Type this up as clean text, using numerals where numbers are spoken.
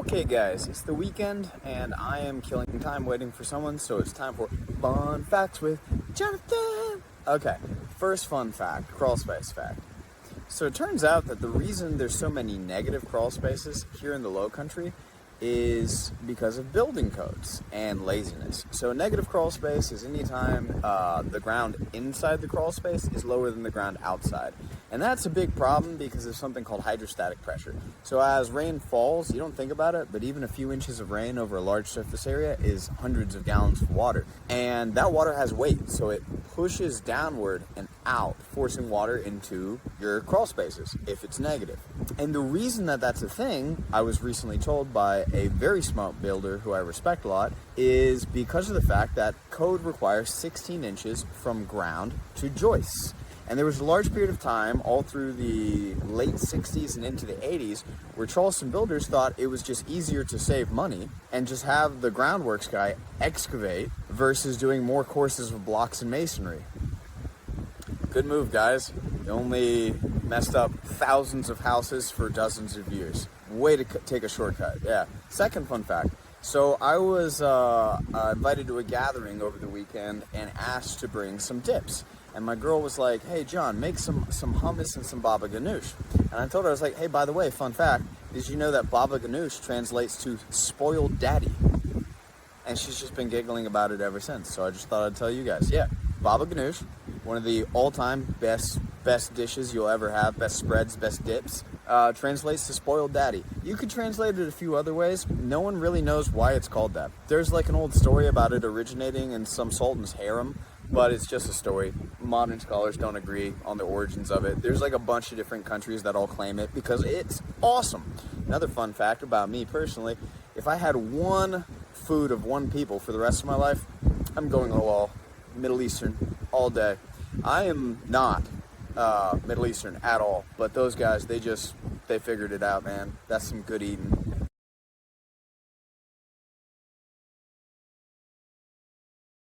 Okay guys, it's the weekend and I am killing time waiting for someone, so it's time for Fun Facts with Jonathan! Okay, first fun fact, crawl space fact. So it turns out that the reason there's so many negative crawl spaces here in the low country is because of building codes and laziness. So a negative crawl space is anytime the ground inside the crawl space is lower than the ground outside. And that's a big problem because there's something called hydrostatic pressure. So as rain falls, you don't think about it, but even a few inches of rain over a large surface area is hundreds of gallons of water. And that water has weight, so it pushes downward and out, forcing water into your crawl spaces if it's negative. And the reason that that's a thing, I was recently told by a very smart builder who I respect a lot, is because of the fact that code requires 16 inches from ground to joists. And there was a large period of time, all through the late 60s and into the 80s, where Charleston builders thought it was just easier to save money and just have the groundworks guy excavate versus doing more courses of blocks and masonry. Good move, guys. You only messed up thousands of houses for dozens of years. Way to take a shortcut, yeah. Second fun fact. So I was invited to a gathering over the weekend and asked to bring some dips. And my girl was like, hey, John, make some hummus and some baba ganoush. And I told her, I was like, hey, by the way, fun fact, did you know that baba ganoush translates to spoiled daddy? And she's just been giggling about it ever since. So I just thought I'd tell you guys. Yeah, baba ganoush, one of the all-time best dishes you'll ever have, best spreads, best dips, translates to spoiled daddy. You could translate it a few other ways. No one really knows why it's called that. There's like an old story about it originating in some sultan's harem, but it's just a story. Modern scholars don't agree on the origins of it. There's like a bunch of different countries that all claim it because it's awesome. Another fun fact about me personally, if I had one food of one people for the rest of my life, I'm going all Middle Eastern all day. I am not Middle Eastern at all, but those guys, they figured it out, man. That's some good eating.